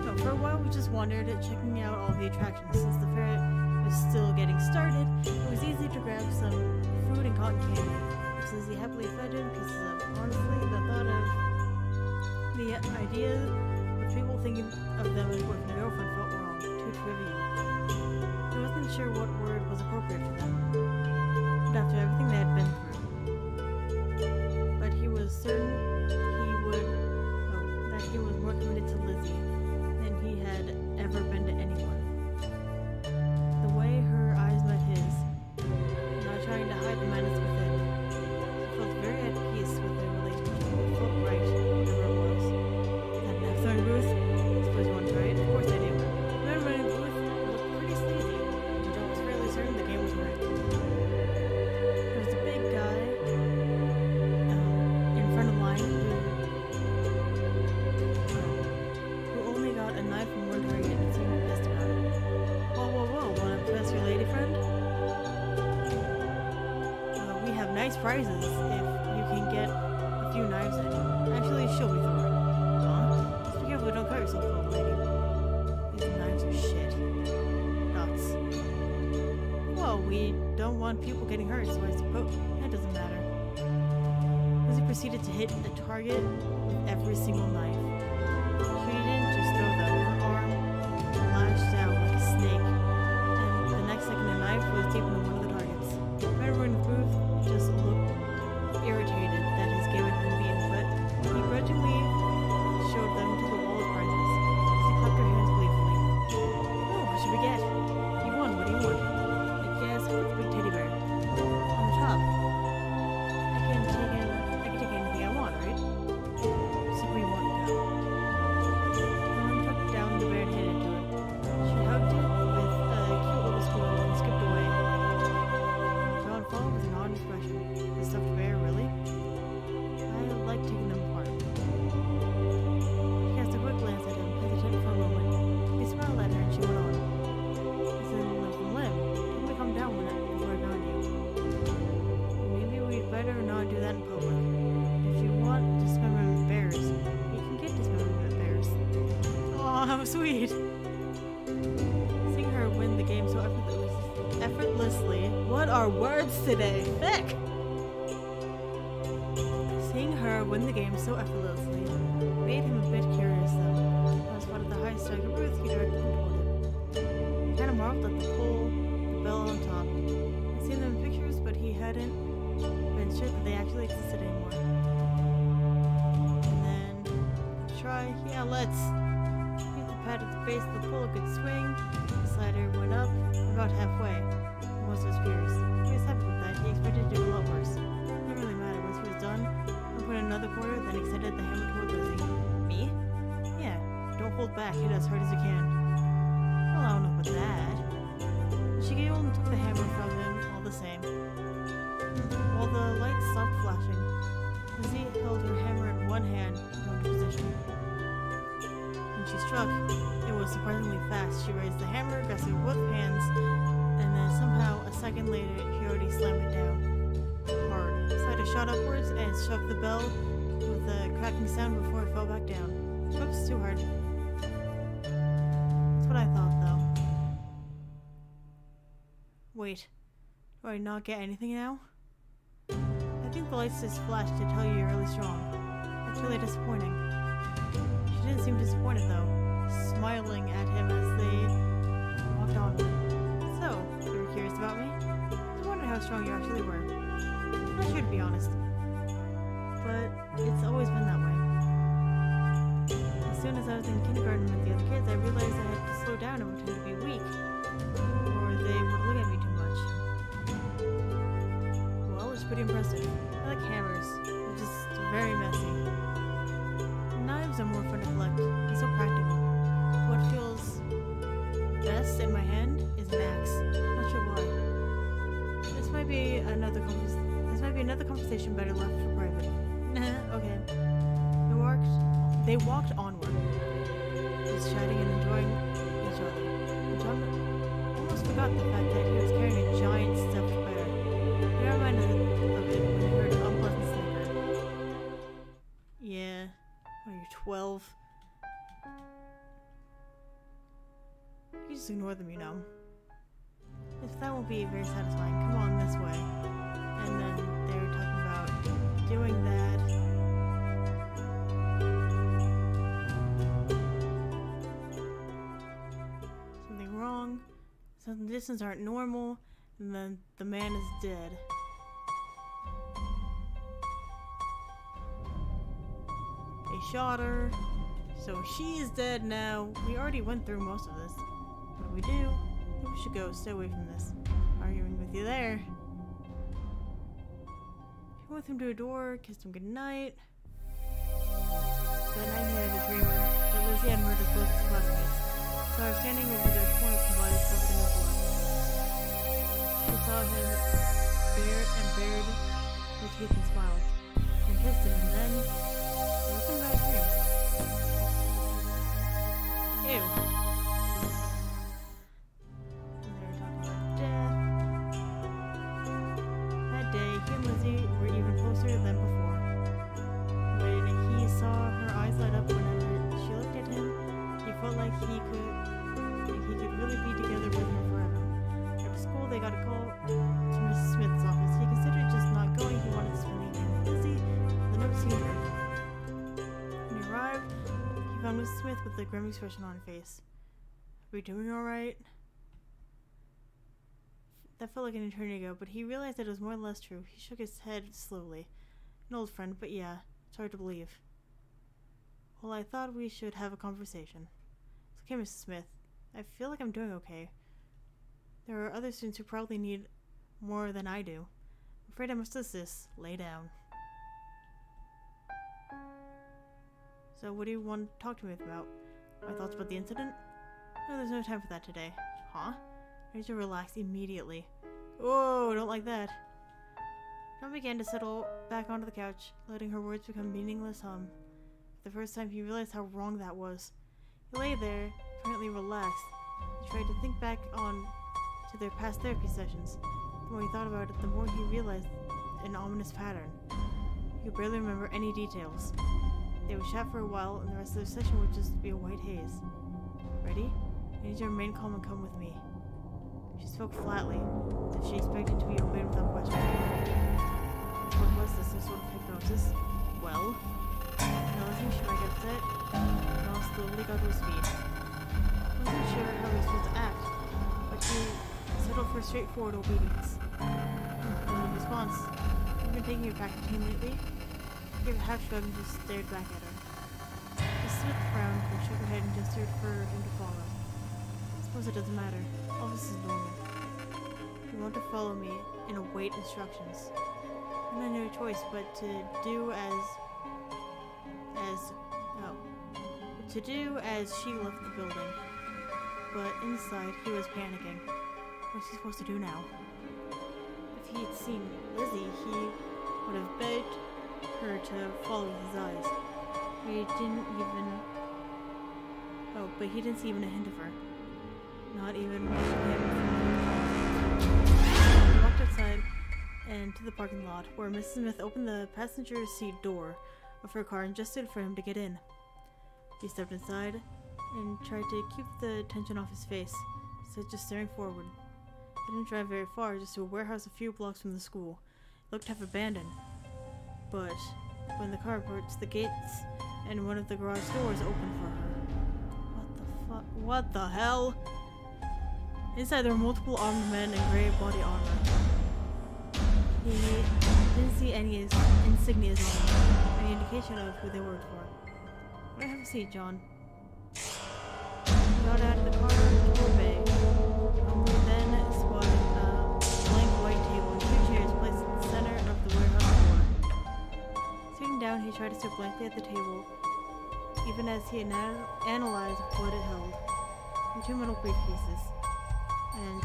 [SPEAKER 1] So for a while we just wandered, checking out all the attractions. Since the fair was was still getting started, it was easy to grab some fruit and cotton candy, which Lizzie happily fed him pieces of. Honestly, the thought of the idea of people thinking of them as boyfriend and girlfriend felt wrong, too trivial. He wasn't sure what word was appropriate for them, but after everything they had been through. But he was certain that he was more committed to Lizzie than he had ever been to anyone. The way her eyes met his, not trying to hide the madness within, she felt very at peace with their relationship. It felt right, whatever it was. That knife throwing booth? I suppose you want to try it? Of course I do. The man running the booth looked pretty sleazy, and John was fairly certain the game was rigged. There was a big guy in front of the line who only got a knife from one target and seemed pissed about it. Whoa, wanna impress your lady friend? We have nice prizes if you can get a few knives in. Actually, she'll be throwing. Huh? Just be careful, don't cut yourself, old lady. These knives are shit. Nuts. Well, we don't want people getting hurt, so I suppose that doesn't matter. Lizzie proceeded to hit the target with every single knife. She didn't just throw them. Her arm lashed out like a snake, and the next second a knife was deep into one of the targets. Remember in the booth, just looked irritated that his game had been beaten, but he grudgingly showed them to the wall of prizes as he clapped her hands gleefully. Oh, what should we get? You won, what do you want? I guess with the big teddy bear. On the top. I can take anything I want, right? Just where you want to go. Mom took down the bear and handed it to her. She hugged it with a cute little squirrel and skipped away. John followed with an odd expression. The stuffed bear, really? I like taking them apart. She cast a quick glance at him, hesitant for a moment. He smiled at her and she went on. He said, limb from limb. Don't we come down before I found you? Maybe we'd better not do that in public. If you want dismemberment bears, you can get dismemberment bears. Aw, how sweet! Seeing her win the game so effortlessly. What are words today? Thick! Seeing her win the game so effortlessly made him a bit curious, though. As part of the high striker booth, he directed him toward it. He kind of marveled at the pole, the bell on top. He'd seen them in pictures, but he hadn't been sure that they actually existed anymore. And then, try. Yeah, let's. He the pad at the base of the pole, a good swing. The slider went up about halfway. Most of his peers. He was happy with that. He expected to do a lot worse. It didn't really matter. Once he was done, he put in another quarter, then extended the hammer toward Lizzie. Me? Yeah. Don't hold back. Hit as hard as you can. Well, I don't know about that. She giggled and took the hammer from him all the same. While the lights stopped flashing, Lizzie held her hammer in one hand and go into position. When she struck, it was surprisingly fast. She raised the hammer, grasped it with both hands, and then somehow, a second later, she already slammed it down. Hard. The slider shot upwards and struck the bell with a cracking sound before it fell back down. Whoops, too hard. That's what I thought, though. Wait. Do I not get anything now? I think the lights just flashed to tell you you're really strong. That's really disappointing. She didn't seem disappointed, though, smiling at him as they walked on. So, you were curious about me? I was wondering how strong you actually were. I'm not sure, to be honest. But it's always been that way. As soon as I was in kindergarten with the other kids, I realized I had to slow down and pretend to be weak, or they would look at me too much. Well, it's pretty impressive. I like hammers. They're just very messy. Knives are more fun to collect. They're so practical. What feels best in my hand is an axe. Not sure why. This might be another conversation better left for private. Okay. They walked onward, just chatting and enjoying each other. And John almost forgot the fact that he was carrying a giant stuffed bear. He reminded of it when he heard an unpleasant snicker. Yeah. Oh, you're 12. You just ignore them, you know. If that won't be very satisfying, come on this way. And then they were talking about doing that. Something wrong. Some distance aren't normal. And then the man is dead. They shot her. So she is dead now. We already went through most of this. What do we do? I think we should go. Stay away from this. Arguing with you there. He went with him to a door, kissed him goodnight. That night he had a dream that Lizzie had murdered both his classmates. Saw her standing over their corner of the body covered in his blood. She saw him bared his teeth and smiled. And kissed him, and then there was some bad dream. Ew. And they were talking about death. That day, he and Lizzie were even closer than before. When he saw her eyes light up whenever she looked at him, he felt like he could really be together with her forever. After school, they got a call to Mrs. Smith's office. He considered just not going. He wanted to spend the evening with Lizzie. The note seemed her. When he arrived, he found Mrs. Smith with a grim expression on her face. Are we doing alright? That felt like an eternity ago, but he realized that it was more or less true. He shook his head slowly. An old friend, but yeah, it's hard to believe. Well, I thought we should have a conversation. It's okay, Mrs. Smith. I feel like I'm doing okay. There are other students who probably need more than I do. I'm afraid I must assist. Lay down. So what do you want to talk to me about? My thoughts about the incident? No, there's no time for that today. Huh? I need to relax immediately. Whoa, don't like that. John began to settle back onto the couch, letting her words become meaningless hum. For the first time, he realized how wrong that was. He lay there, apparently relaxed. He tried to think back on to their past therapy sessions. The more he thought about it, the more he realized an ominous pattern. He could barely remember any details. They would chat for a while, and the rest of the session would just be a white haze. Ready? I need you to remain calm and come with me. She spoke flatly, as if she expected to be obeyed without question. What was this, some sort of hypnosis? Well? Now listening, she might get upset, and all slowly got to his feet. He wasn't sure how he was supposed to act, but he settled for straightforward obedience. In response, "You've been taking your practicing lately?" He gave a half shrug and just stared back at her. Miss Smith frowned and shook her head and gestured for him to follow. I suppose it doesn't matter. All this is normal. You want to follow me and await instructions. I had no choice but to do as she left the building. But inside, he was panicking. What's he supposed to do now? If he had seen Lizzie, he would have begged her to follow his eyes. But he didn't see even a hint of her. Not even him. He walked outside and to the parking lot, where Mrs. Smith opened the passenger seat door of her car and gestured for him to get in. He stepped inside and tried to keep the tension off his face, so just staring forward. He didn't drive very far, just to a warehouse a few blocks from the school. It looked half abandoned. But when the car approached the gates and one of the garage doors opened for her. What the hell? Inside there were multiple armed men in gray body armor. He didn't see any insignias on them, any indication of who they worked for. Why have a seat, John? He got out of the car to obey. Then spotted a blank white table and two chairs placed in the center of the warehouse floor. Sitting down, he tried to stare blankly at the table, even as he analyzed what it held. And two metal briefcases. And,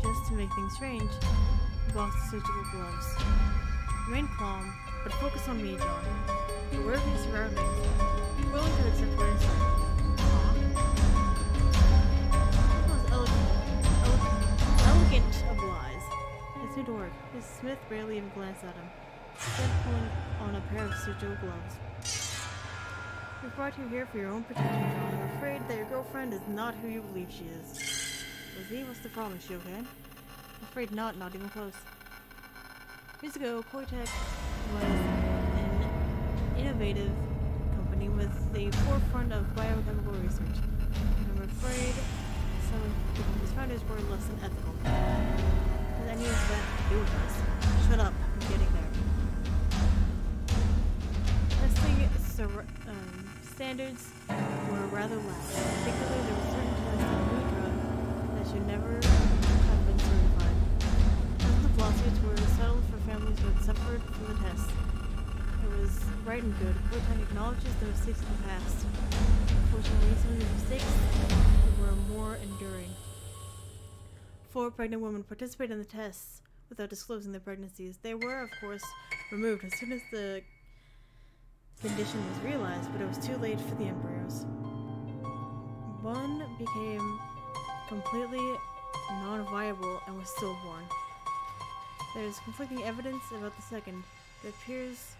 [SPEAKER 1] just to make things strange, a box of surgical gloves. Remain calm, but focus on me, John. Be aware of your surroundings. Be willing to accept what is right. That was elegant of lies. It seemed to work. Mrs. Smith barely even glanced at him, instead pulling on a pair of surgical gloves. We've brought you here for your own protection, John. I'm afraid that your girlfriend is not who you believe she is. Lizzie, what's the problem? Is she okay? I'm afraid not even close. Years ago, Koitek was an innovative company with the forefront of biochemical research. I'm afraid some of its founders were less than ethical. Has any of that to do with us? Shut up, I'm getting there. Testing standards were rather lax. Particularly, there were certain tests of new drug that should never have been certified. Dozens of lawsuits were settled for families who had suffered from the tests. It was right and good. Koitek acknowledges the mistakes of the past. Unfortunately, some of the mistakes were more enduring. 4 pregnant women participated in the tests without disclosing their pregnancies. They were, of course, removed as soon as the condition was realized, but it was too late for the embryos. One became completely non-viable and was stillborn. There is conflicting evidence about the second. It appears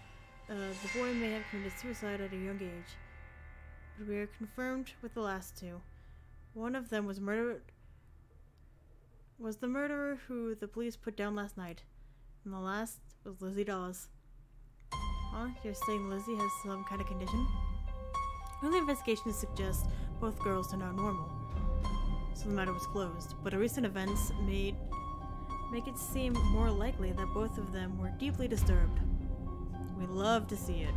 [SPEAKER 1] the boy may have committed suicide at a young age, but we are confirmed with the last 2. One of them was the murderer who the police put down last night, and the last was Lizzie Dawes. Huh? You're saying Lizzie has some kind of condition? Early investigations suggest both girls are now normal, so the matter was closed, but recent events make it seem more likely that both of them were deeply disturbed. We love to see it.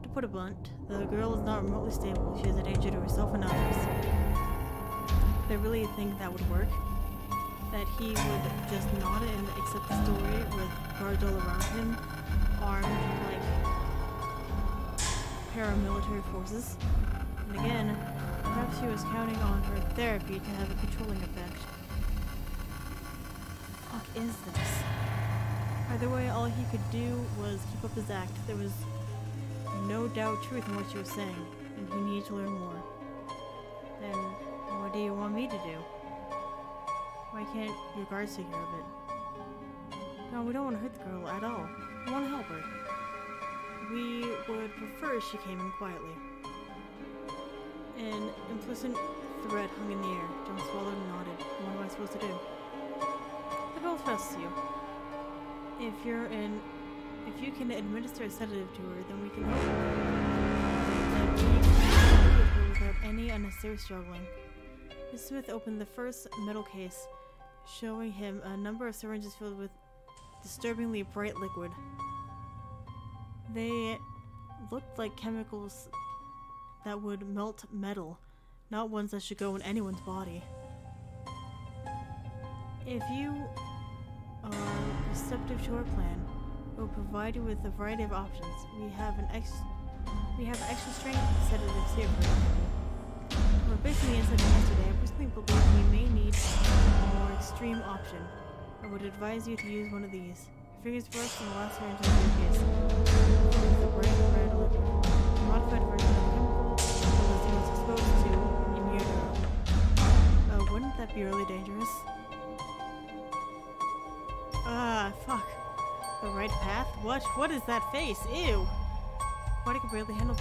[SPEAKER 1] To put it blunt, the girl is not remotely stable. She is a danger to herself and others. They really think that would work? That he would just nod and accept the story with guards all around him, armed like paramilitary forces? And again, perhaps he was counting on her therapy to have a controlling effect. What the fuck is this? Either way, all he could do was keep up his act. There was no doubt truth in what she was saying, and he needed to learn more. Then, what do you want me to do? Why can't your guards take care of it? No, we don't want to hurt the girl at all. We want to help her. We would prefer she came in quietly. An implicit threat hung in the air. John swallowed and nodded. What am I supposed to do? The girl trusts you. If you can administer a sedative to her, then we can help her. Then we can with her without any unnecessary struggling. Miss Smith opened the first metal case, showing him a number of syringes filled with disturbingly bright liquid. They looked like chemicals that would melt metal, not ones that should go in anyone's body. If you are receptive to our plan, it will provide you with a variety of options. We have extra strength sedatives here for you. We're basing the incident yesterday. I personally believe we may need a more extreme option. I would advise you to use one of these. Fingers first and the last syringe in your case. The bright red liquid. A modified version of the chemical that Lizzie was exposed to in utero. Wouldn't that be really dangerous? Fuck. The right path? What? What is that face? Ew! Body could barely handle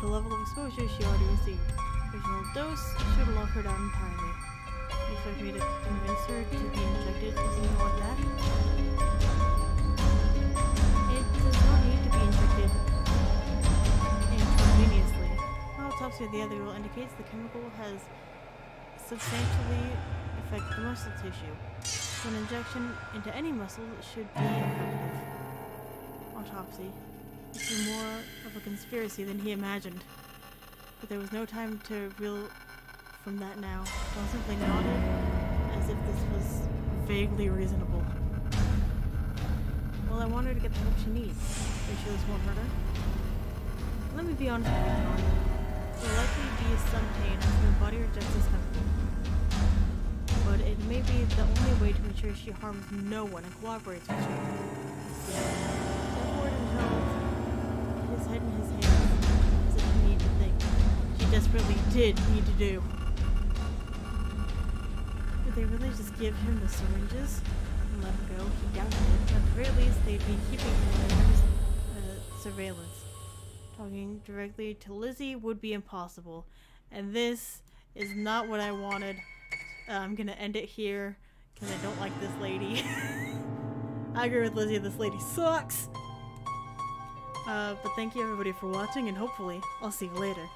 [SPEAKER 1] the level of exposure she already received. Original dose should lock her down entirely. You expect me to convince her to be injected or something like that? It does not need to be injected intravenously. Autopsy of the other will indicates the chemical has substantially affected the muscle tissue. So an injection into any muscle should be effective. Autopsy. This is more of a conspiracy than he imagined. But there was no time to reel from that now. John simply nodded, as if this was vaguely reasonable. Well, I want her to get the help she needs. Are you sure this won't hurt her? Let me be honest with you, John. There will likely be some pain as her body rejects this chemical. But it may be the only way to ensure she harms no one and cooperates with you. Therefore, it held his head in his hands, as if he needed to think. She desperately did need to do. Would they really just give him the syringes and let him go? He doubted it. At the very least, they'd be keeping him under surveillance. Talking directly to Lizzie would be impossible, and this is not what I wanted. I'm gonna end it here because I don't like this lady. I agree with Lizzie, this lady sucks. But thank you everybody for watching, and hopefully I'll see you later.